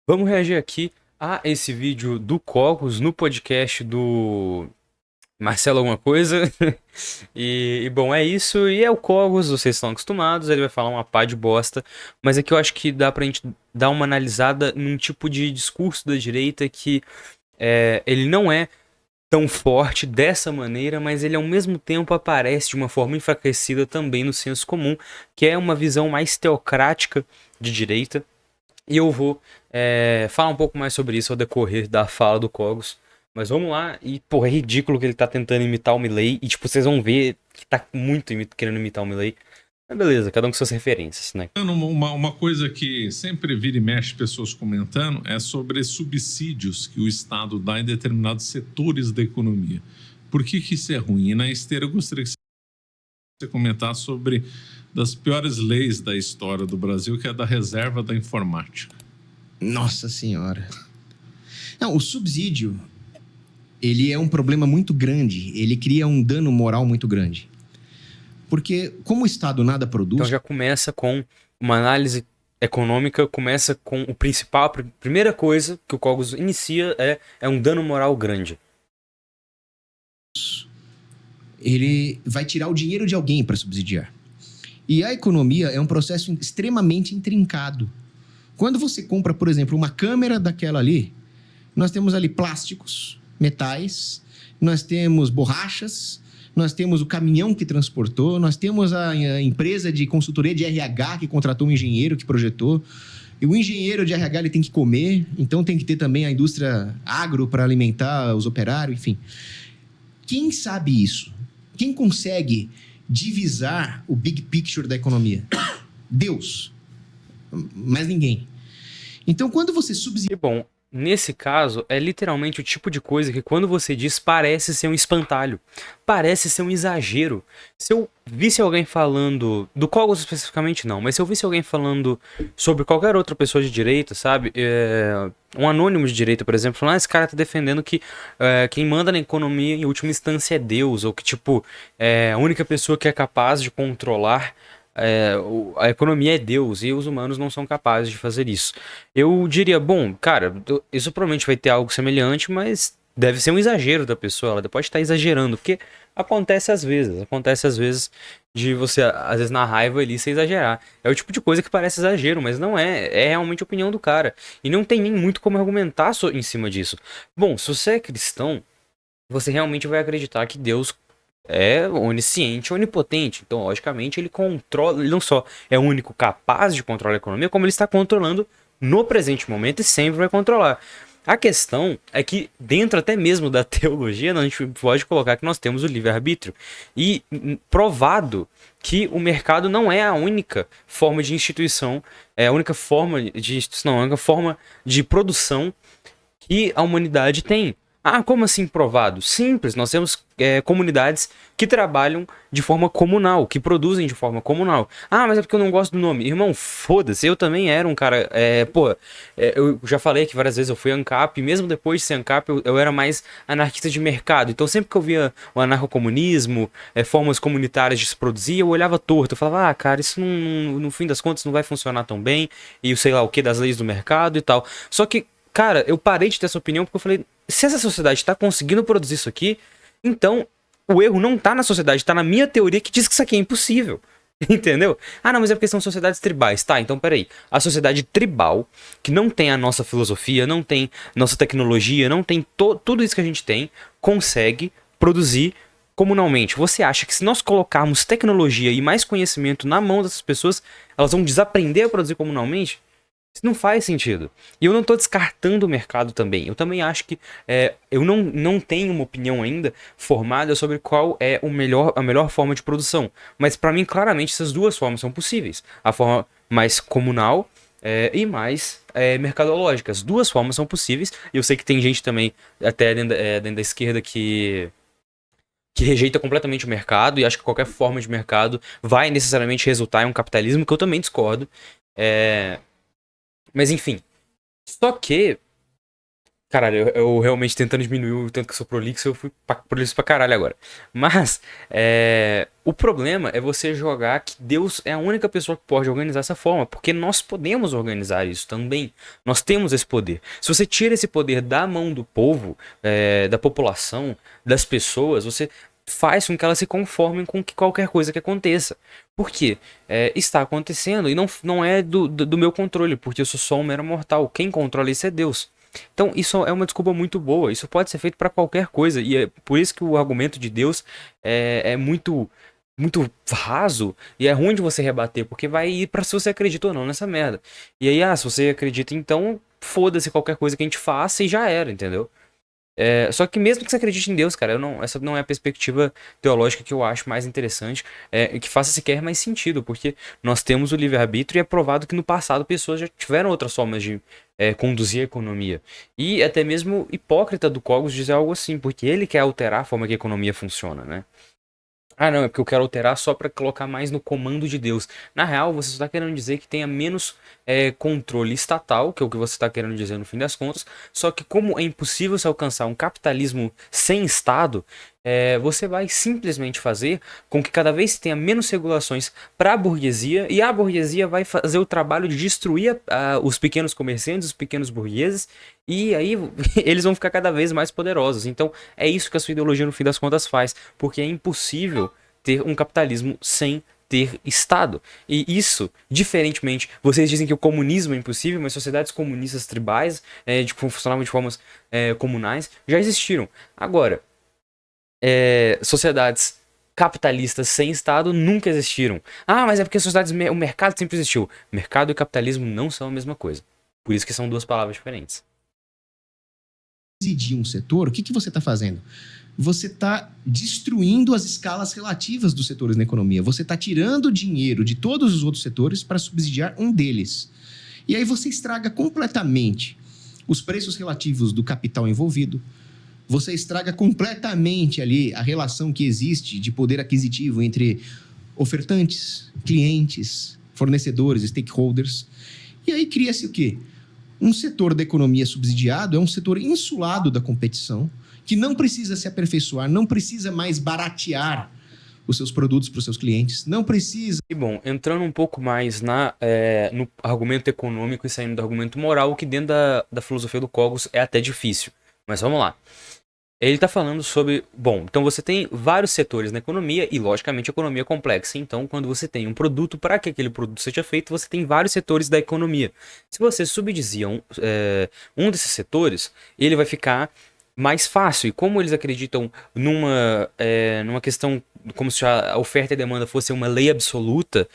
Vamos reagir aqui a esse vídeo do Cogos no podcast do Marcelo alguma coisa. Bom, é isso. E é o Cogos, vocês estão acostumados, ele vai falar uma pá de bosta. Mas aqui eu acho que dá pra gente dar uma analisada num tipo de discurso da direita que ele não é tão forte dessa maneira, mas ele ao mesmo tempo aparece de uma forma enfraquecida também no senso comum, que é uma visão mais teocrática de direita. E eu vou falar um pouco mais sobre isso ao decorrer da fala do Cogos. Mas vamos lá. E, porra, é ridículo que ele tá tentando imitar o Milley. E, tipo, vocês vão ver que tá muito querendo imitar o Milley. Mas beleza, cada um com suas referências, né? Uma coisa que sempre vira e mexe pessoas comentando é sobre subsídios que o Estado dá em determinados setores da economia. Por que isso é ruim? E na esteira eu gostaria que você comentasse sobre das piores leis da história do Brasil, que é a da reserva da informática. Nossa Senhora. Não, o subsídio, ele é um problema muito grande. Ele cria um dano moral muito grande. Porque como o Estado nada produz... Então já começa com uma análise econômica, começa com o principal, a primeira coisa que o Cogos inicia é um dano moral grande. Ele vai tirar o dinheiro de alguém para subsidiar. E a economia é um processo extremamente intrincado. Quando você compra, por exemplo, uma câmera daquela ali, nós temos ali plásticos, metais, nós temos borrachas, nós temos o caminhão que transportou, nós temos a empresa de consultoria de RH que contratou um engenheiro que projetou. E o engenheiro de RH ele tem que comer, então tem que ter também a indústria agro para alimentar os operários, enfim. Quem sabe isso? Quem consegue divisar o big picture da economia? Deus. Mais ninguém. Então, quando você subsidia... E bom, nesse caso, é literalmente o tipo de coisa que quando você diz parece ser um espantalho, parece ser um exagero. Se eu visse alguém falando, do Cogos especificamente não, mas se eu visse alguém falando sobre qualquer outra pessoa de direita, sabe? Um anônimo de direita, por exemplo, falando, esse cara tá defendendo que quem manda na economia em última instância é Deus, ou que tipo, a única pessoa que é capaz de controlar a economia é Deus e os humanos não são capazes de fazer isso. Eu diria, bom, cara, isso provavelmente vai ter algo semelhante, mas deve ser um exagero da pessoa, ela pode estar exagerando, porque acontece às vezes de você, às vezes na raiva ali, você exagerar. É o tipo de coisa que parece exagero, mas não é realmente a opinião do cara. E não tem nem muito como argumentar em cima disso. Bom, se você é cristão, você realmente vai acreditar que Deus é onisciente, onipotente. Então, logicamente, ele controla, ele não só é o único capaz de controlar a economia, como ele está controlando no presente momento e sempre vai controlar. A questão é que, dentro até mesmo da teologia, a gente pode colocar que nós temos o livre-arbítrio. E provado que o mercado não é a única forma de instituição, é a única forma de instituição, não, a única forma de produção que a humanidade tem. Ah, como assim provado? Simples, nós temos comunidades que trabalham de forma comunal, que produzem de forma comunal. Ah, mas é porque eu não gosto do nome. Irmão, foda-se, eu também era um cara. Eu já falei que várias vezes eu fui ANCAP, e mesmo depois de ser ANCAP, eu era mais anarquista de mercado. Então sempre que eu via o anarcocomunismo, formas comunitárias de se produzir, eu olhava torto. Eu falava, ah, cara, isso no fim das contas não vai funcionar tão bem, e o sei lá o que das leis do mercado e tal. Só que, cara, eu parei de ter essa opinião porque eu falei, se essa sociedade está conseguindo produzir isso aqui, então o erro não tá na sociedade, tá na minha teoria que diz que isso aqui é impossível. Entendeu? Ah, não, mas é porque são sociedades tribais. Tá, então peraí. A sociedade tribal, que não tem a nossa filosofia, não tem nossa tecnologia, não tem tudo isso que a gente tem, consegue produzir comunalmente. Você acha que se nós colocarmos tecnologia e mais conhecimento na mão dessas pessoas, elas vão desaprender a produzir comunalmente? Isso não faz sentido. E eu não estou descartando o mercado também. Eu também acho que eu não tenho uma opinião ainda formada sobre qual é a melhor forma de produção. Mas para mim, claramente, essas duas formas são possíveis. A forma mais comunal e mais mercadológica. As duas formas são possíveis. E eu sei que tem gente também, até dentro da esquerda, que rejeita completamente o mercado e acha que qualquer forma de mercado vai necessariamente resultar em um capitalismo, que eu também discordo. Mas enfim. Só que, Caralho, eu realmente tentando diminuir o tanto que eu sou prolixo, eu fui prolixo pra caralho agora. Mas, o problema é você jogar que Deus é a única pessoa que pode organizar essa forma, porque nós podemos organizar isso também. Nós temos esse poder. Se você tira esse poder da mão do povo, da população, das pessoas, você faz com que elas se conformem com qualquer coisa que aconteça. Por quê? Está acontecendo e não é do meu controle, porque eu sou só um mero mortal. Quem controla isso é Deus. Então, isso é uma desculpa muito boa. Isso pode ser feito para qualquer coisa. E é por isso que o argumento de Deus é muito raso e é ruim de você rebater, porque vai ir pra se você acredita ou não nessa merda. E aí, se você acredita, então foda-se qualquer coisa que a gente faça e já era, entendeu? Só que mesmo que você acredite em Deus, cara, essa não é a perspectiva teológica que eu acho mais interessante, e que faça sequer mais sentido, porque nós temos o livre-arbítrio e é provado que no passado pessoas já tiveram outras formas de conduzir a economia. E até mesmo Hipócrita do Cogos diz algo assim, porque ele quer alterar a forma que a economia funciona, né? Ah, não, é porque eu quero alterar só para colocar mais no comando de Deus. Na real, você só está querendo dizer que tenha menos controle estatal, que é o que você está querendo dizer no fim das contas. Só que como é impossível se alcançar um capitalismo sem Estado, você vai simplesmente fazer com que cada vez tenha menos regulações para a burguesia, e a burguesia vai fazer o trabalho de destruir os pequenos comerciantes, os pequenos burgueses, e aí eles vão ficar cada vez mais poderosos. Então é isso que a sua ideologia no fim das contas faz, porque é impossível ter um capitalismo sem ter Estado. E isso, diferentemente, vocês dizem que o comunismo é impossível, mas sociedades comunistas tribais, funcionavam de formas comunais, já existiram. Agora, sociedades capitalistas sem Estado nunca existiram. Ah, mas é porque o mercado sempre existiu. Mercado e capitalismo não são a mesma coisa. Por isso que são duas palavras diferentes. Decidir um setor, o que você está fazendo? Você está destruindo as escalas relativas dos setores na economia. Você está tirando dinheiro de todos os outros setores para subsidiar um deles. E aí você estraga completamente os preços relativos do capital envolvido. Você estraga completamente ali a relação que existe de poder aquisitivo entre ofertantes, clientes, fornecedores, stakeholders. E aí cria-se o quê? Um setor da economia subsidiado é um setor insulado da competição, que não precisa se aperfeiçoar, não precisa mais baratear os seus produtos para os seus clientes, não precisa... E bom, entrando um pouco mais no argumento econômico e saindo do argumento moral, o que dentro da filosofia do Cogos é até difícil. Mas vamos lá. Ele está falando sobre... Bom, então você tem vários setores na economia e, logicamente, a economia é complexa. Então, quando você tem um produto, para que aquele produto seja feito, você tem vários setores da economia. Se você subdizia um desses setores, ele vai ficar mais fácil. E como eles acreditam numa questão como se a oferta e a demanda fosse uma lei absoluta,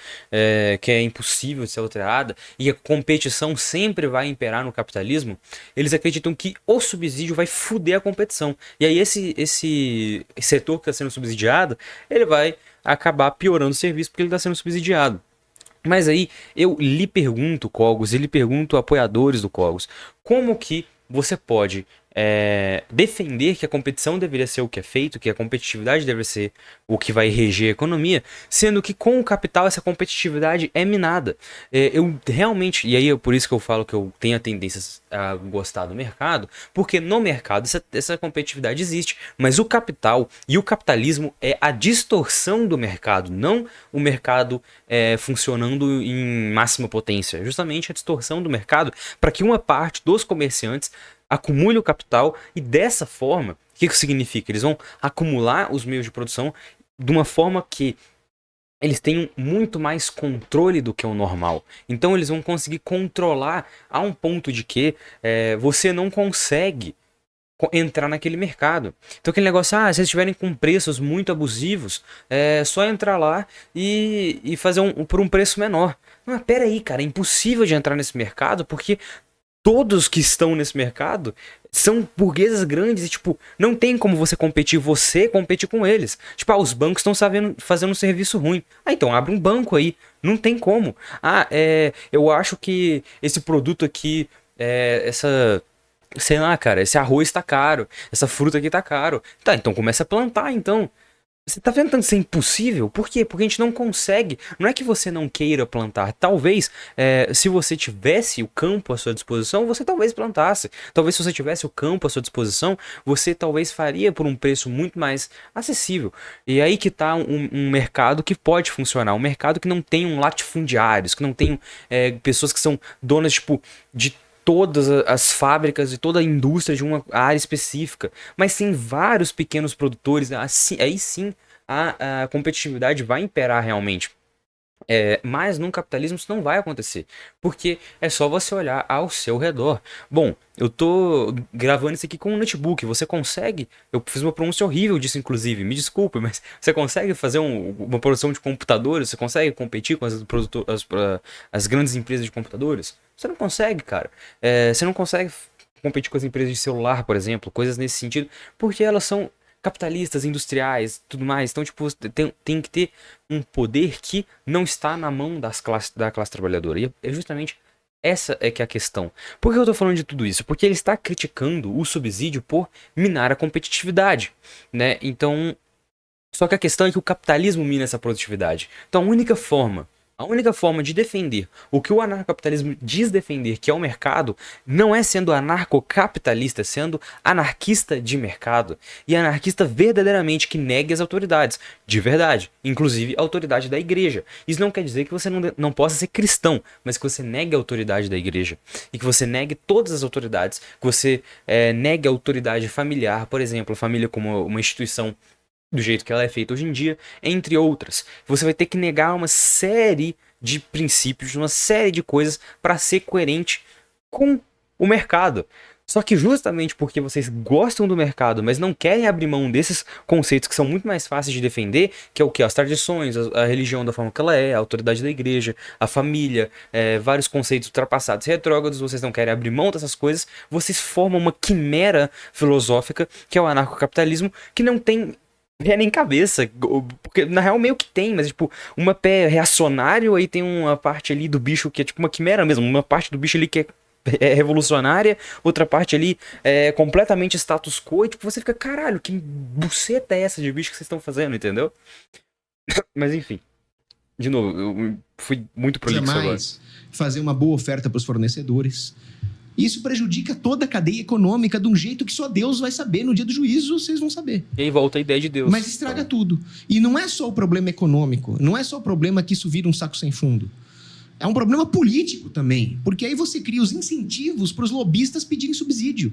que é impossível de ser alterada, e a competição sempre vai imperar no capitalismo, eles acreditam que o subsídio vai foder a competição. E aí esse setor que está sendo subsidiado, ele vai acabar piorando o serviço porque ele está sendo subsidiado. Mas aí eu lhe pergunto, Cogos, e lhe pergunto, apoiadores do Cogos, como que você pode defender que a competição deveria ser o que é feito, que a competitividade deve ser o que vai reger a economia, sendo que com o capital essa competitividade é minada. Eu realmente, e aí é por isso que eu falo que eu tenho a tendência a gostar do mercado, porque no mercado essa competitividade existe, mas o capital e o capitalismo é a distorção do mercado, não o mercado funcionando em máxima potência, justamente a distorção do mercado para que uma parte dos comerciantes acumule o capital e dessa forma, o que isso significa? Eles vão acumular os meios de produção de uma forma que eles tenham muito mais controle do que o normal. Então eles vão conseguir controlar a um ponto de que você não consegue entrar naquele mercado. Então aquele negócio, se eles estiverem com preços muito abusivos, é só entrar lá e fazer por um preço menor. Mas pera aí, cara, é impossível de entrar nesse mercado porque todos que estão nesse mercado são burgueses grandes e, tipo, não tem como você competir com eles. Tipo, os bancos estão fazendo um serviço ruim. Então abre um banco aí. Não tem como. Eu acho que esse produto aqui, sei lá, cara, esse arroz tá caro, essa fruta aqui tá caro. Tá, então começa a plantar, então. Você tá tentando ser impossível? Por quê? Porque a gente não consegue. Não é que você não queira plantar. Talvez, se você tivesse o campo à sua disposição, você talvez plantasse. Talvez se você tivesse o campo à sua disposição, você talvez faria por um preço muito mais acessível. E aí que tá um mercado que pode funcionar. Um mercado que não tem latifundiários, que não tem pessoas que são donas, tipo, de todas as fábricas e toda a indústria de uma área específica, mas sim vários pequenos produtores, assim, aí sim a competitividade vai imperar realmente. Mas no capitalismo isso não vai acontecer, porque é só você olhar ao seu redor. Bom, eu tô gravando isso aqui com um notebook, você consegue, eu fiz uma pronúncia horrível disso inclusive, me desculpe, mas você consegue fazer uma produção de computadores, você consegue competir com as grandes empresas de computadores? Você não consegue, cara. Você não consegue competir com as empresas de celular, por exemplo, coisas nesse sentido, porque elas são capitalistas, industriais, tudo mais. Então, tipo, tem que ter um poder que não está na mão da classe trabalhadora. E é justamente essa é que é a questão. Por que eu tô falando de tudo isso? Porque ele está criticando o subsídio por minar a competitividade, né? Então, só que a questão é que o capitalismo mina essa produtividade. Então, a única forma de defender o que o anarcocapitalismo diz defender, que é o mercado, não é sendo anarcocapitalista, é sendo anarquista de mercado. E anarquista verdadeiramente que negue as autoridades, de verdade, inclusive a autoridade da igreja. Isso não quer dizer que você não possa ser cristão, mas que você negue a autoridade da igreja. E que você negue todas as autoridades, que você negue a autoridade familiar, por exemplo, a família como uma instituição do jeito que ela é feita hoje em dia, entre outras. Você vai ter que negar uma série de princípios, uma série de coisas para ser coerente com o mercado. Só que justamente porque vocês gostam do mercado, mas não querem abrir mão desses conceitos que são muito mais fáceis de defender, que é o que? As tradições, a religião da forma que ela é, a autoridade da igreja, a família, vários conceitos ultrapassados e retrógrados, vocês não querem abrir mão dessas coisas, vocês formam uma quimera filosófica, que é o anarcocapitalismo, que não tem pé nem cabeça, porque na real meio que tem, mas tipo, uma pé reacionário, aí tem uma parte ali do bicho que é tipo uma quimera mesmo, uma parte do bicho ali que é revolucionária, outra parte ali é completamente status quo, e tipo, você fica, caralho, que buceta é essa de bicho que vocês estão fazendo, entendeu? Mas enfim, de novo, eu fui muito prolixo agora. Mais, fazer uma boa oferta para os fornecedores. Isso prejudica toda a cadeia econômica de um jeito que só Deus vai saber. No dia do juízo, vocês vão saber. E aí volta a ideia de Deus. Mas estraga tudo. E não é só o problema econômico. Não é só o problema que isso vira um saco sem fundo. É um problema político também. Porque aí você cria os incentivos para os lobistas pedirem subsídio.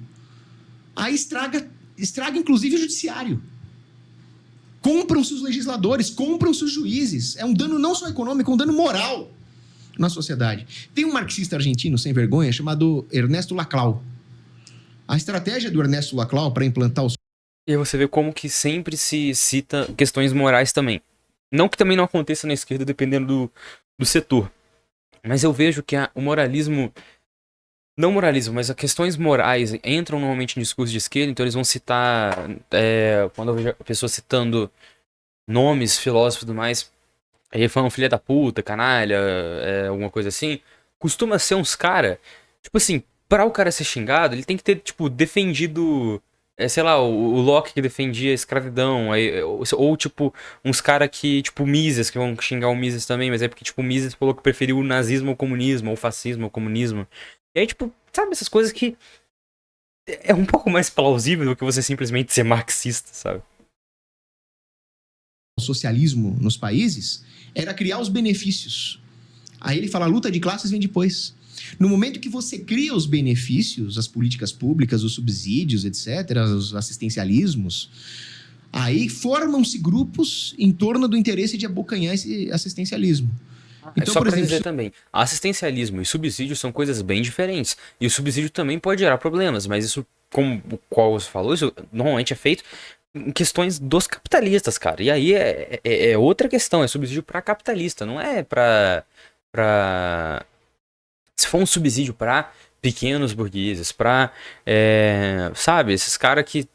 Aí estraga inclusive o judiciário. Compram-se os legisladores, compram-se os juízes. É um dano não só econômico, é um dano moral na sociedade. Tem um marxista argentino sem vergonha chamado Ernesto Laclau. A estratégia do Ernesto Laclau para implantar os... E aí você vê como que sempre se cita questões morais também. Não que também não aconteça na esquerda dependendo do setor. Mas eu vejo que o moralismo... Não moralismo, mas as questões morais entram normalmente no discurso de esquerda, então eles vão citar... quando eu vejo a pessoa citando nomes, filósofos e tudo mais... Aí falam filha da puta, canalha, alguma coisa assim. Costuma ser uns cara, tipo assim, pra o cara ser xingado, ele tem que ter, tipo, defendido, sei lá, o Locke que defendia a escravidão, ou tipo, uns cara que, tipo, Mises, que vão xingar o Mises também, mas é porque, tipo, Mises falou que preferiu o nazismo ao comunismo, ou o fascismo ao comunismo. E aí, tipo, sabe, essas coisas que é um pouco mais plausível do que você simplesmente ser marxista, sabe? O socialismo nos países era criar os benefícios. Aí ele fala, a luta de classes vem depois. No momento que você cria os benefícios, as políticas públicas, os subsídios, etc., os assistencialismos, aí formam-se grupos em torno do interesse de abocanhar esse assistencialismo. Então, só por exemplo, dizer também, assistencialismo e subsídio são coisas bem diferentes. E o subsídio também pode gerar problemas, mas isso, como o qual você falou, isso normalmente é feito em questões dos capitalistas, cara. E aí é outra questão, é subsídio para capitalista, não é para se for um subsídio para pequenos burgueses, para sabe, esses caras que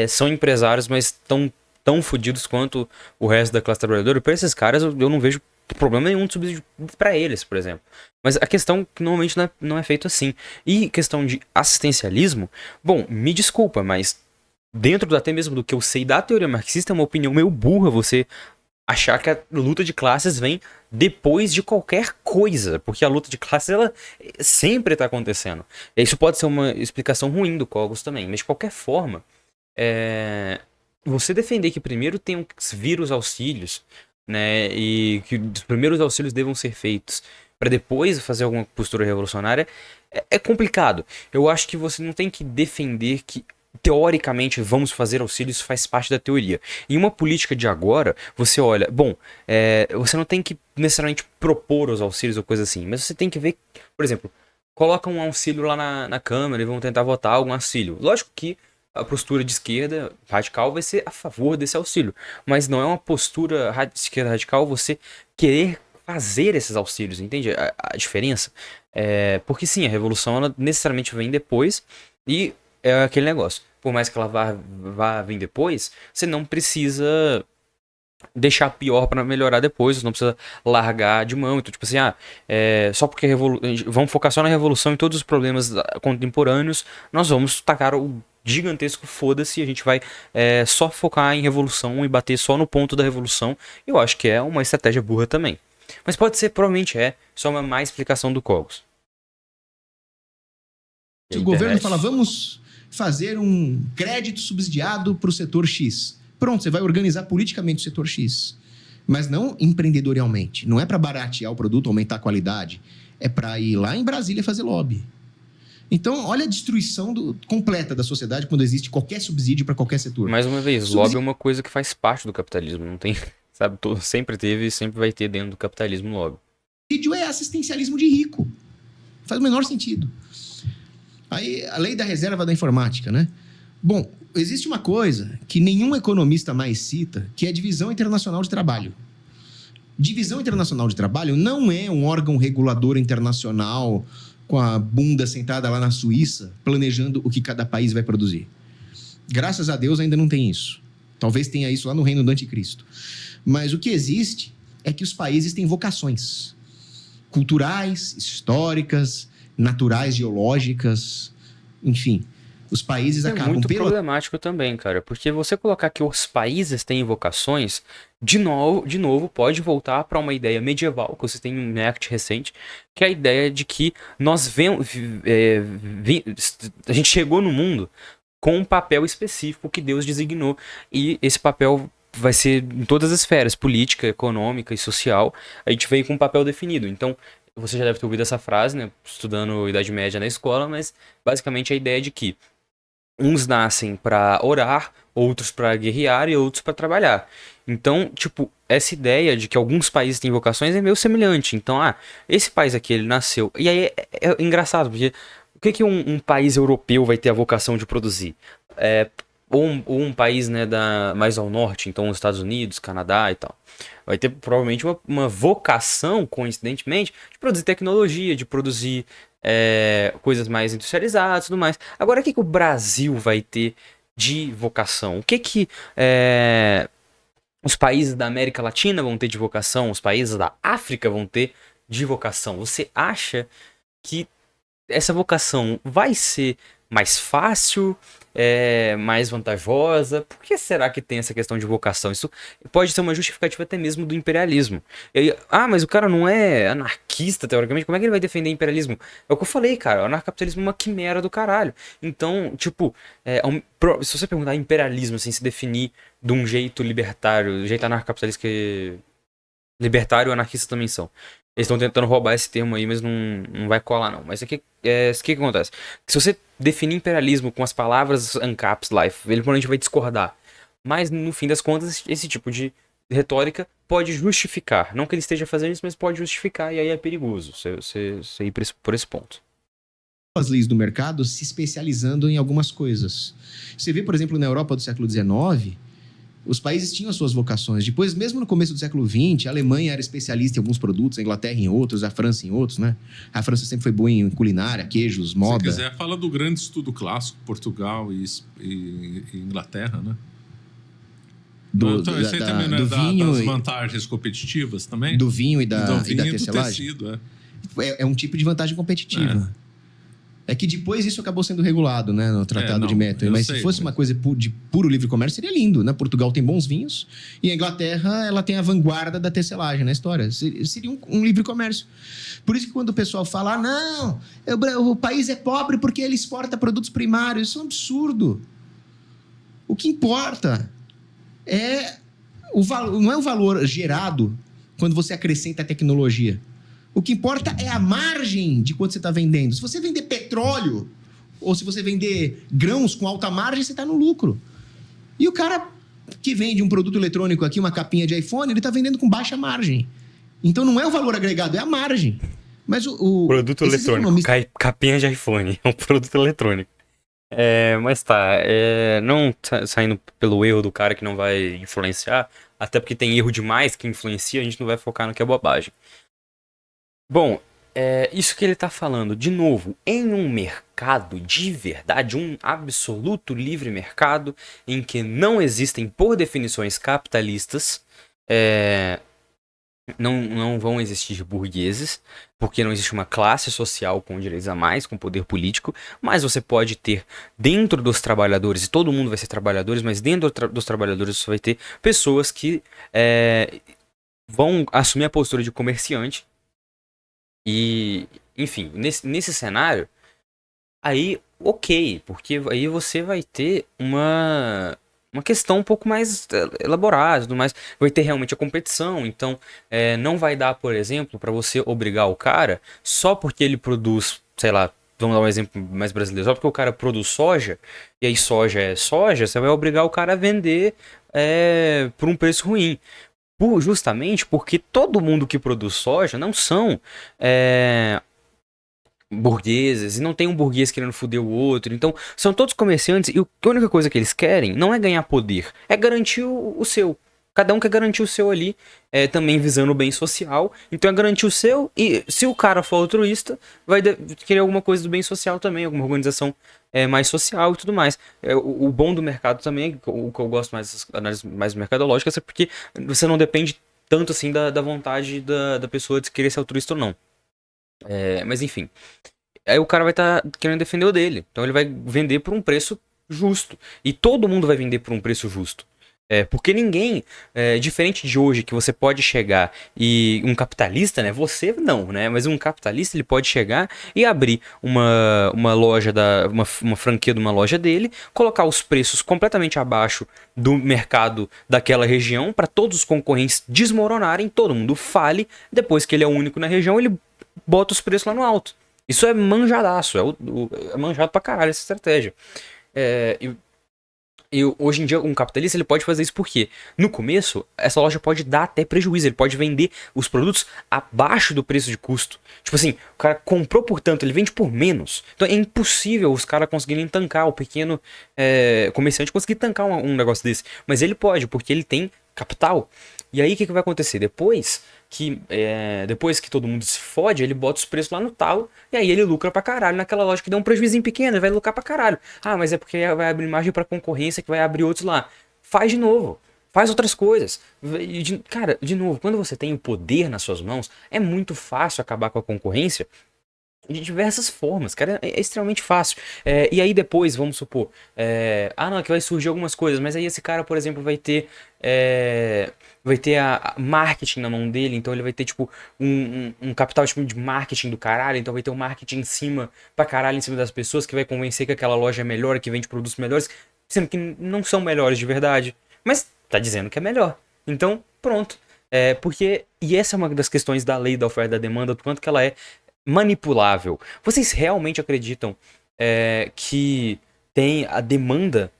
são empresários, mas estão tão fodidos quanto o resto da classe trabalhadora, para esses caras eu não vejo problema nenhum de subsídio para eles, por exemplo. Mas a questão que normalmente não é feito assim. E questão de assistencialismo, bom, me desculpa, mas dentro até mesmo do que eu sei da teoria marxista, é uma opinião meio burra você achar que a luta de classes vem depois de qualquer coisa, porque a luta de classes, ela sempre está acontecendo. E isso pode ser uma explicação ruim do Cogos também, mas de qualquer forma, você defender que primeiro tem que vir os auxílios, né, e que os primeiros auxílios devam ser feitos para depois fazer alguma postura revolucionária, é complicado. Eu acho que você não tem que defender que teoricamente vamos fazer auxílios, faz parte da teoria. Em uma política de agora, você olha, bom, você não tem que necessariamente propor os auxílios ou coisa assim, mas você tem que ver, por exemplo, coloca um auxílio lá na Câmara e vão tentar votar algum auxílio. Lógico que a postura de esquerda radical vai ser a favor desse auxílio, mas não é uma postura de esquerda radical você querer fazer esses auxílios, entende a diferença? Porque sim, a revolução ela necessariamente vem depois e é aquele negócio. Por mais que ela vá vir depois, você não precisa deixar pior para melhorar depois, você não precisa largar de mão. Então, tipo assim, só porque vamos focar só na revolução e todos os problemas contemporâneos, nós vamos tacar o gigantesco foda-se, a gente vai só focar em revolução e bater só no ponto da revolução. Eu acho que é uma estratégia burra também. Mas pode ser, provavelmente só uma má explicação do Cogos. Se o governo fala, vamos fazer um crédito subsidiado para o setor X. Pronto, você vai organizar politicamente o setor X. Mas não empreendedorialmente. Não é para baratear o produto, aumentar a qualidade. É para ir lá em Brasília fazer lobby. Então, olha a destruição completa da sociedade quando existe qualquer subsídio para qualquer setor. Mais uma vez, lobby é uma coisa que faz parte do capitalismo. Não tem, sabe, sempre teve e sempre vai ter dentro do capitalismo lobby. Subsídio é assistencialismo de rico. Faz o menor sentido. Aí, a lei da reserva da informática, né? Bom, existe uma coisa que nenhum economista mais cita, que é a Divisão Internacional de Trabalho. Divisão Internacional de Trabalho não é um órgão regulador internacional com a bunda sentada lá na Suíça, planejando o que cada país vai produzir. Graças a Deus ainda não tem isso. Talvez tenha isso lá no reino do anticristo. Mas o que existe é que os países têm vocações culturais, históricas, naturais, geológicas, enfim. Os países acabam... É muito problemático também, cara, porque você colocar que os países têm vocações, de novo pode voltar para uma ideia medieval, que você tem um Act recente, que é a ideia de que nós a gente chegou no mundo com um papel específico que Deus designou, e esse papel vai ser em todas as esferas, política, econômica e social, a gente veio com um papel definido. Então, você já deve ter ouvido essa frase, né, estudando Idade Média na escola, mas basicamente a ideia de que uns nascem para orar, outros para guerrear e outros para trabalhar. Então, tipo, essa ideia de que alguns países têm vocações é meio semelhante. Então, esse país aqui, ele nasceu... E aí é engraçado, porque o que um país europeu vai ter a vocação de produzir? Ou um país, né, mais ao norte, então os Estados Unidos, Canadá e tal. Vai ter provavelmente uma vocação, coincidentemente, de produzir tecnologia, de produzir coisas mais industrializadas e tudo mais. Agora, o que o Brasil vai ter de vocação? O que os países da América Latina vão ter de vocação? Os países da África vão ter de vocação? Você acha que essa vocação vai ser mais fácil, mais vantajosa? Por que será que tem essa questão de vocação? Isso pode ser uma justificativa até mesmo do imperialismo. Mas o cara não é anarquista, teoricamente, como é que ele vai defender imperialismo? É o que eu falei, cara, o anarcapitalismo é uma quimera do caralho. Então, tipo, se você perguntar imperialismo, assim, se definir de um jeito libertário, do jeito anarcapitalista que libertário e anarquista também são. Eles estão tentando roubar esse termo aí, mas não vai colar, não. Mas o que acontece? Se você definir imperialismo com as palavras ANCAPs lá, ele provavelmente vai discordar. Mas, no fim das contas, esse tipo de retórica pode justificar. Não que ele esteja fazendo isso, mas pode justificar, e aí é perigoso você ir por esse ponto. As leis do mercado se especializando em algumas coisas. Você vê, por exemplo, na Europa do século XIX... Os países tinham as suas vocações. Depois, mesmo no começo do século XX, a Alemanha era especialista em alguns produtos, a Inglaterra em outros, a França em outros, né? A França sempre foi boa em culinária, queijos, moda. Se quiser, fala do grande estudo clássico, Portugal e Inglaterra, né? Do vinho das vantagens competitivas também? Do vinho e da tecelagem? tecido, é um tipo de vantagem competitiva. É que depois isso acabou sendo regulado, né, no Tratado de Merton. Mas se fosse uma coisa de puro livre comércio, seria lindo, né? Portugal tem bons vinhos e a Inglaterra, ela tem a vanguarda da tecelagem na história. Seria um livre comércio. Por isso que quando o pessoal fala, não, o país é pobre porque ele exporta produtos primários, isso é um absurdo. O que importa não é o valor gerado quando você acrescenta a tecnologia. O que importa é a margem de quanto você está vendendo. Se você vender petróleo ou se você vender grãos com alta margem, você está no lucro. E o cara que vende um produto eletrônico aqui, uma capinha de iPhone, ele está vendendo com baixa margem. Então não é o valor agregado, é a margem. Mas produto eletrônico, capinha de iPhone, é um produto eletrônico. Mas tá, não saindo pelo erro do cara que não vai influenciar, até porque tem erro demais que influencia, a gente não vai focar no que é bobagem. Bom, isso que ele tá falando, de novo, em um mercado de verdade, um absoluto livre mercado, em que não existem, por definições capitalistas, não vão existir burgueses, porque não existe uma classe social com direitos a mais, com poder político, mas você pode ter dentro dos trabalhadores, e todo mundo vai ser trabalhadores, mas dentro dos trabalhadores você vai ter pessoas que vão assumir a postura de comerciante. E, enfim, nesse cenário, aí, ok, porque aí você vai ter uma questão um pouco mais elaborada, tudo mais, vai ter realmente a competição, então não vai dar, por exemplo, para você obrigar o cara só porque ele produz, sei lá, vamos dar um exemplo mais brasileiro, só porque o cara produz soja, e aí soja é soja, você vai obrigar o cara a vender por um preço ruim. Justamente porque todo mundo que produz soja não são burgueses, e não tem um burguês querendo foder o outro. Então, são todos comerciantes, e a única coisa que eles querem não é ganhar poder, é garantir o seu. Cada um quer garantir o seu ali, também visando o bem social. Então é garantir o seu, e se o cara for altruísta, vai querer alguma coisa do bem social também, alguma organização mais social e tudo mais. O bom do mercado também, o que eu gosto mais dessas análises mais mercadológicas, é porque você não depende tanto assim da vontade da pessoa de querer ser altruísta ou não. Mas enfim. Aí o cara vai estar querendo defender o dele. Então ele vai vender por um preço justo. E todo mundo vai vender por um preço justo. Porque ninguém, diferente de hoje, que você pode chegar e um capitalista, né? Você não, né? Mas um capitalista, ele pode chegar e abrir uma loja, uma franquia de uma loja dele, colocar os preços completamente abaixo do mercado daquela região para todos os concorrentes desmoronarem, todo mundo fale, depois que ele é o único na região, ele bota os preços lá no alto. Isso é manjadaço, é manjado pra caralho essa estratégia. E hoje em dia, um capitalista ele pode fazer isso porque, no começo, essa loja pode dar até prejuízo. Ele pode vender os produtos abaixo do preço de custo. Tipo assim, o cara comprou por tanto, ele vende por menos. Então é impossível os caras conseguirem tancar, o pequeno comerciante conseguir tancar um negócio desse. Mas ele pode, porque ele tem capital. E aí o que vai acontecer? Depois que todo mundo se fode, ele bota os preços lá no talo, e aí ele lucra pra caralho naquela loja que deu um prejuízo pequeno, ele vai lucrar pra caralho. Ah, mas é porque vai abrir margem pra concorrência que vai abrir outros lá. Faz de novo. Faz outras coisas. Cara, de novo, quando você tem o poder nas suas mãos, é muito fácil acabar com a concorrência de diversas formas, cara, é extremamente fácil. E aí depois, vamos supor, não, que vai surgir algumas coisas, mas aí esse cara, por exemplo, vai ter a marketing na mão dele, então ele vai ter, tipo, um capital tipo, de marketing do caralho, então vai ter um marketing pra caralho em cima das pessoas, que vai convencer que aquela loja é melhor, que vende produtos melhores, sendo que não são melhores de verdade, mas tá dizendo que é melhor. Então, pronto. E essa é uma das questões da lei da oferta e da demanda, do quanto que ela é manipulável. Vocês realmente acreditam que tem a demanda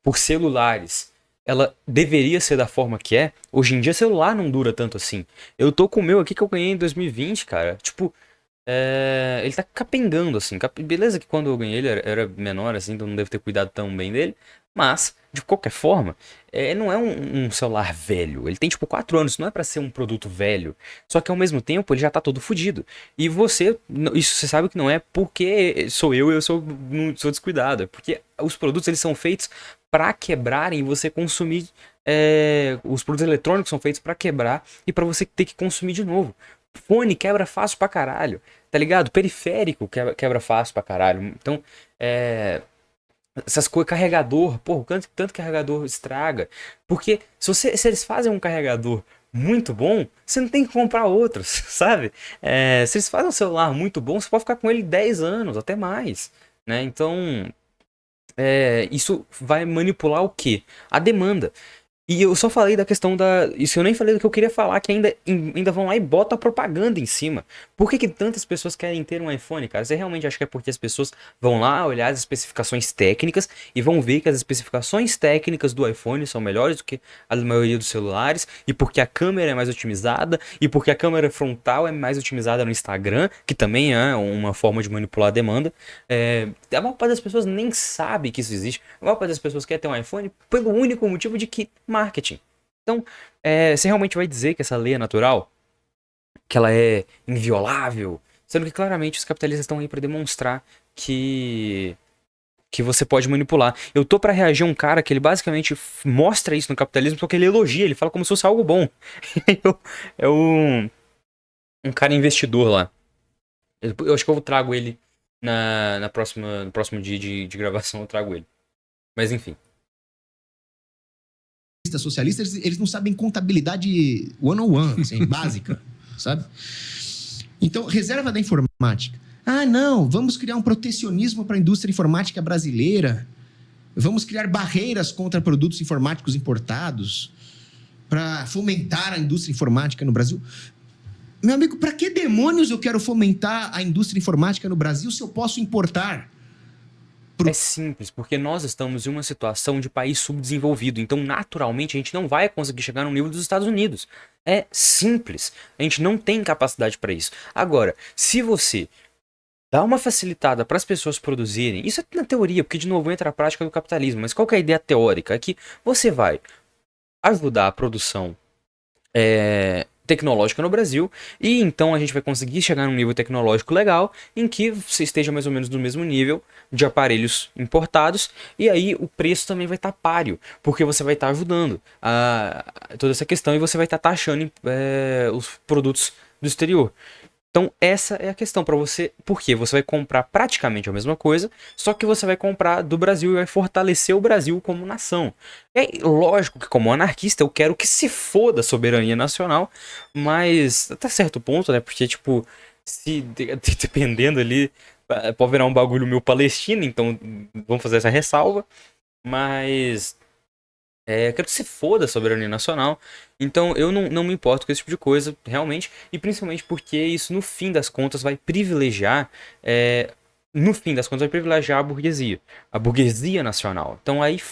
por celulares? Ela deveria ser da forma que é? Hoje em dia, celular não dura tanto assim. Eu tô com o meu aqui que eu ganhei em 2020, cara. Tipo, ele tá capengando, assim. Beleza que quando eu ganhei ele era menor, assim, então não devo ter cuidado tão bem dele. Mas, de qualquer forma, não é um celular velho. Ele tem, tipo, 4 anos. Não é pra ser um produto velho. Só que, ao mesmo tempo, ele já tá todo fodido. E isso você sabe que não é porque sou eu sou descuidado. É porque os produtos, eles são feitos pra quebrarem e você consumir. Os produtos eletrônicos são feitos pra quebrar e pra você ter que consumir de novo. fone quebra fácil pra caralho, tá ligado? Periférico quebra fácil pra caralho. Então, essas coisas, carregador, pô, tanto carregador estraga. Porque se eles fazem um carregador muito bom, você não tem que comprar outros, sabe? Se eles fazem um celular muito bom, você pode ficar com ele 10 anos, até mais, né? Então, isso vai manipular o quê? A demanda. E eu só falei da questão da. Isso eu nem falei do que eu queria falar, que ainda vão lá e botam a propaganda em cima. Por que tantas pessoas querem ter um iPhone, cara? Você realmente acha que é porque as pessoas vão lá olhar as especificações técnicas e vão ver que as especificações técnicas do iPhone são melhores do que a maioria dos celulares, e porque a câmera é mais otimizada, e porque a câmera frontal é mais otimizada no Instagram, que também é uma forma de manipular a demanda. A maior parte das pessoas nem sabe que isso existe. A maior parte das pessoas quer ter um iPhone pelo único motivo de que marketing. Então, você realmente vai dizer que essa lei é natural? Que ela é inviolável? Sendo que claramente os capitalistas estão aí para demonstrar que você pode manipular. Eu tô para reagir a um cara que ele basicamente mostra isso no capitalismo, só que ele elogia, ele fala como se fosse algo bom. É um cara investidor lá. Eu acho que eu trago ele no próximo dia de gravação, eu trago ele. Mas enfim. Socialistas, eles não sabem contabilidade one-on-one, assim, básica, sabe? Então, reserva da informática. Ah, não, vamos criar um protecionismo para a indústria informática brasileira. Vamos criar barreiras contra produtos informáticos importados para fomentar a indústria informática no Brasil. Meu amigo, para que demônios eu quero fomentar a indústria informática no Brasil se eu posso importar? É simples, porque nós estamos em uma situação de país subdesenvolvido, então naturalmente a gente não vai conseguir chegar no nível dos Estados Unidos. É simples, a gente não tem capacidade para isso. Agora, se você dá uma facilitada para as pessoas produzirem, isso é na teoria, porque de novo entra a prática do capitalismo, mas qual que é a ideia teórica? É que você vai ajudar a produção tecnológica no Brasil, e então a gente vai conseguir chegar num nível tecnológico legal em que você esteja mais ou menos no mesmo nível de aparelhos importados, e aí o preço também vai estar páreo, porque você vai estar ajudando toda essa questão e você vai estar taxando os produtos do exterior. Então essa é a questão para você, porque você vai comprar praticamente a mesma coisa, só que você vai comprar do Brasil e vai fortalecer o Brasil como nação. É lógico que como anarquista eu quero que se foda a soberania nacional, mas até certo ponto, né? Porque tipo, se dependendo ali, pode virar um bagulho meio palestino, então vamos fazer essa ressalva, mas eu quero que se foda a soberania nacional. Então eu não me importo com esse tipo de coisa, realmente. E principalmente porque isso, no fim das contas, vai privilegiar. No fim das contas, vai privilegiar a burguesia. A burguesia nacional. Então aí,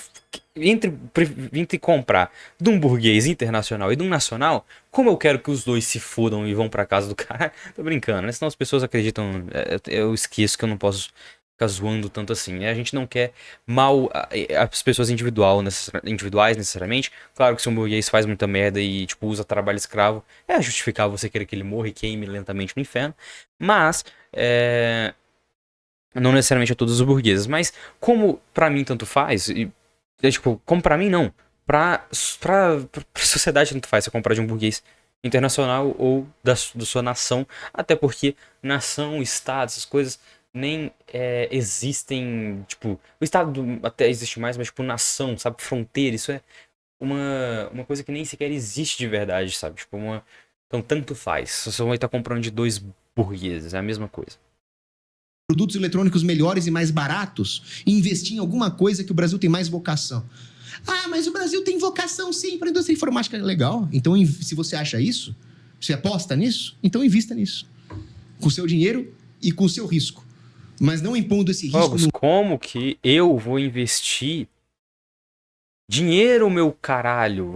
entre comprar de um burguês internacional e de um nacional, como eu quero que os dois se fodam e vão pra casa do cara, tô brincando, né? Senão as pessoas acreditam. Eu esqueço que eu não posso ficar zoando tanto assim. A gente não quer mal as pessoas individuais necessariamente. Claro que se um burguês faz muita merda e tipo usa trabalho escravo, é justificável você querer que ele morra e queime lentamente no inferno. Mas não necessariamente a todos os burgueses. Mas como pra mim tanto faz, tipo, como pra mim não. Pra sociedade tanto faz você comprar de um burguês internacional ou da sua nação. Até porque nação, estado, essas coisas nem existem, tipo, o Estado até existe mais, mas tipo, nação, sabe, fronteira, isso é uma coisa que nem sequer existe de verdade, sabe, tipo, então tanto faz, você vai estar comprando de dois burgueses, é a mesma coisa. Produtos eletrônicos melhores e mais baratos e investir em alguma coisa que o Brasil tem mais vocação. Ah, mas o Brasil tem vocação sim para a indústria informática, legal, então se você acha isso, você aposta nisso, então invista nisso, com o seu dinheiro e com o seu risco. Mas não impondo esse risco. Como que eu vou investir dinheiro, meu caralho?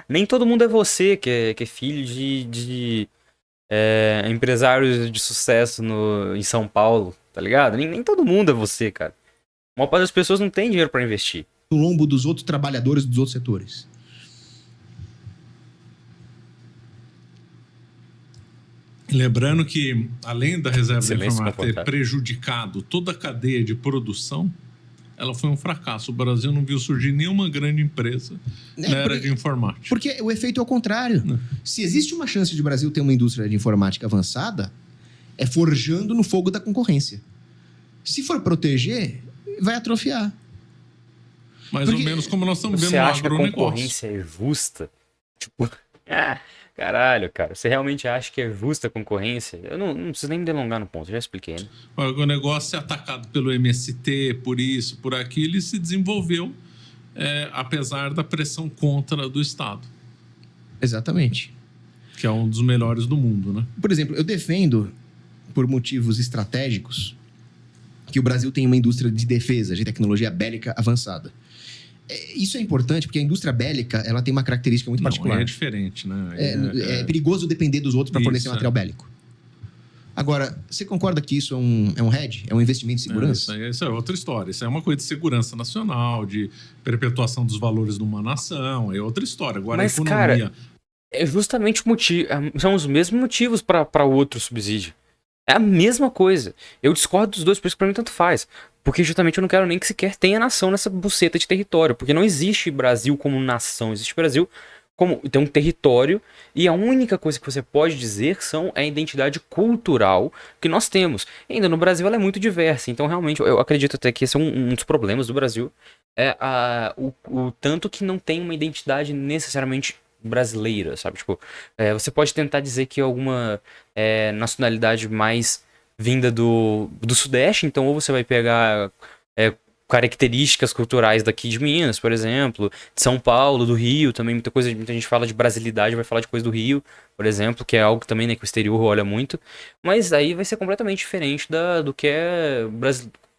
Nem todo mundo é você que é filho de empresários de sucesso em São Paulo, tá ligado? Nem todo mundo é você, cara. A maior parte das pessoas não tem dinheiro pra investir. No lombo dos outros trabalhadores dos outros setores. Lembrando que, além da reserva da informática ter prejudicado toda a cadeia de produção, ela foi um fracasso. O Brasil não viu surgir nenhuma grande empresa na era de informática. Porque o efeito é o contrário. Se existe uma chance de o Brasil ter uma indústria de informática avançada, é forjando no fogo da concorrência. Se for proteger, vai atrofiar. Mais ou menos como nós estamos vendo Você no acha que a agronegócio. concorrência é justa? Tipo, caralho, cara. Você realmente acha que é justa a concorrência? Eu não preciso nem me delongar no ponto, já expliquei, né? O agronegócio é atacado pelo MST, por isso, por aquilo, e se desenvolveu apesar da pressão contra do Estado. Exatamente. Que é um dos melhores do mundo, né? Por exemplo, eu defendo, por motivos estratégicos, que o Brasil tem uma indústria de defesa, de tecnologia bélica avançada. Isso é importante porque a indústria bélica ela tem uma característica muito particular. É diferente, né? É perigoso depender dos outros para fornecer material bélico. Agora, você concorda que isso é um hedge? É um investimento em segurança? Isso é outra história. Isso é uma coisa de segurança nacional, de perpetuação dos valores de uma nação. É outra história. Agora, Mas, a economia... cara, é justamente o motivo. São os mesmos motivos para o outro subsídio. É a mesma coisa. Eu discordo dos dois, por isso que pra mim tanto faz. Porque justamente eu não quero nem que sequer tenha nação nessa buceta de território. Porque não existe Brasil como nação. Existe Brasil como tem um território. E a única coisa que você pode dizer é a identidade cultural que nós temos. E ainda no Brasil ela é muito diversa. Então realmente eu acredito até que esse é um dos problemas do Brasil. É o tanto que não tem uma identidade necessariamente brasileira, sabe? Tipo, você pode tentar dizer que alguma nacionalidade mais vinda do Sudeste, então ou você vai pegar características culturais daqui de Minas, por exemplo, de São Paulo, do Rio, também muita gente fala de brasilidade, vai falar de coisa do Rio, por exemplo, que é algo também, né, que o exterior olha muito, mas aí vai ser completamente diferente do que é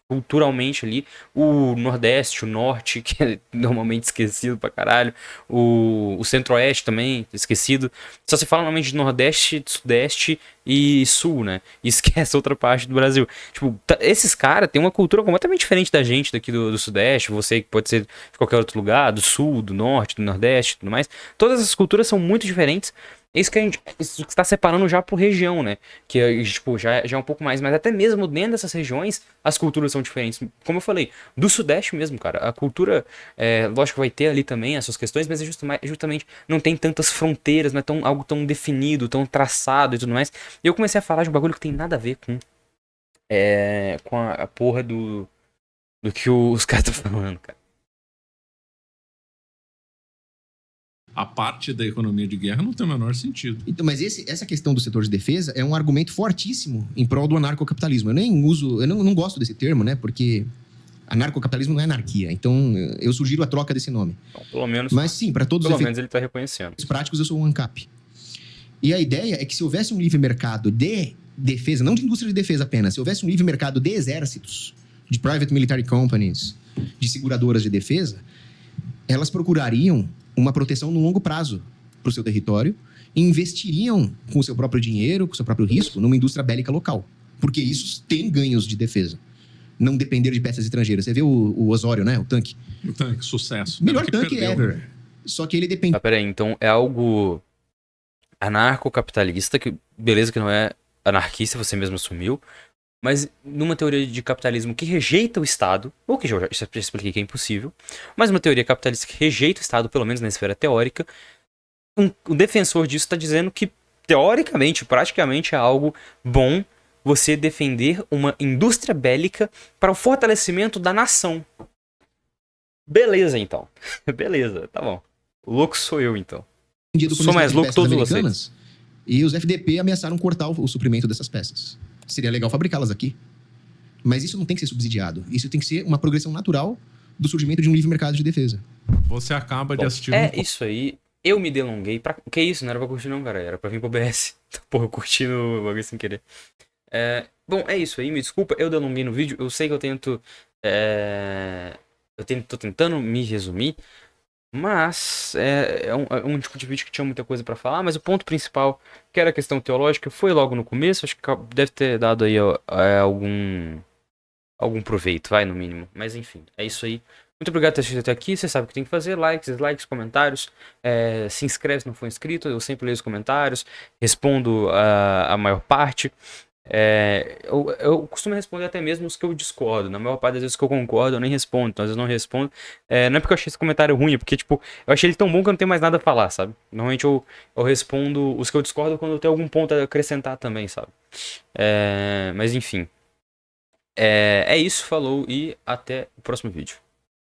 culturalmente ali, o Nordeste, o Norte, que é normalmente esquecido pra caralho, o Centro-Oeste também, esquecido. Só se fala normalmente de Nordeste, Sudeste e Sul, né? E esquece outra parte do Brasil. Tipo, esses caras têm uma cultura completamente diferente da gente daqui do Sudeste, você que pode ser de qualquer outro lugar, do Sul, do Norte, do Nordeste e tudo mais. Todas essas culturas são muito diferentes. Isso que está separando já por região, né? Que tipo, já é um pouco mais. Mas até mesmo dentro dessas regiões, as culturas são diferentes. Como eu falei, do Sudeste mesmo, cara. A cultura, lógico que vai ter ali também essas questões, mas justamente não tem tantas fronteiras, não é algo tão definido, tão traçado e tudo mais. E eu comecei a falar de um bagulho que tem nada a ver com a porra do que os caras estão falando, cara. A parte da economia de guerra não tem o menor sentido. Então, mas essa questão do setor de defesa é um argumento fortíssimo em prol do anarcocapitalismo. Eu não gosto desse termo, né? Porque anarcocapitalismo não é anarquia. Então, eu sugiro a troca desse nome. Então, pelo menos. Mas sim, para todos os efeitos menos ele está reconhecendo. Práticos, eu sou um ANCAP. E a ideia é que se houvesse um livre mercado de defesa, não de indústria de defesa apenas, se houvesse um livre mercado de exércitos, de private military companies, de seguradoras de defesa, elas procurariam uma proteção no longo prazo para o seu território e investiriam com o seu próprio dinheiro, com o seu próprio risco, numa indústria bélica local. Porque isso tem ganhos de defesa. Não depender de peças estrangeiras. Você vê o Osório, né? O tanque. O tanque, sucesso. Melhor tanque ever. Só que ele depende... Peraí, então é algo anarcocapitalista, que beleza que não é anarquista, você mesmo assumiu, mas numa teoria de capitalismo que rejeita o Estado, ou que já expliquei que é impossível, mas uma teoria capitalista que rejeita o Estado, pelo menos na esfera teórica, o defensor disso está dizendo que, teoricamente, praticamente é algo bom você defender uma indústria bélica para o fortalecimento da nação. Beleza, então. Beleza, tá bom. O louco sou eu, então. Sou mais louco que todos vocês. E os FDP ameaçaram cortar o suprimento dessas peças. Seria legal fabricá-las aqui. Mas isso não tem que ser subsidiado. Isso tem que ser uma progressão natural do surgimento de um livre mercado de defesa. Você acaba de assistir... Isso aí. Eu me delonguei pra... Que isso? Não era pra curtir não, cara. Era pra vir pro BS. Porra, eu curti no bagulho sem querer. Bom, é isso aí. Me desculpa, eu delonguei no vídeo. Eu sei que eu tento... Tô tentando me resumir. Mas é um tipo de vídeo que tinha muita coisa pra falar. Mas o ponto principal, que era a questão teológica, foi logo no começo. Acho que deve ter dado aí algum proveito, no mínimo. Mas enfim, é isso aí. Muito obrigado por ter assistido até aqui. Você sabe o que tem que fazer. Likes, comentários. Se inscreve se não for inscrito. Eu sempre leio os comentários. Respondo a maior parte. Eu costumo responder até mesmo os que eu discordo. Na maior parte das vezes que eu concordo, eu nem respondo. Então, às vezes eu não respondo. Não é porque eu achei esse comentário ruim, é porque, tipo, eu achei ele tão bom que eu não tenho mais nada a falar, sabe? Normalmente eu respondo os que eu discordo quando eu tenho algum ponto a acrescentar também, sabe? Mas enfim. É isso, falou e até o próximo vídeo.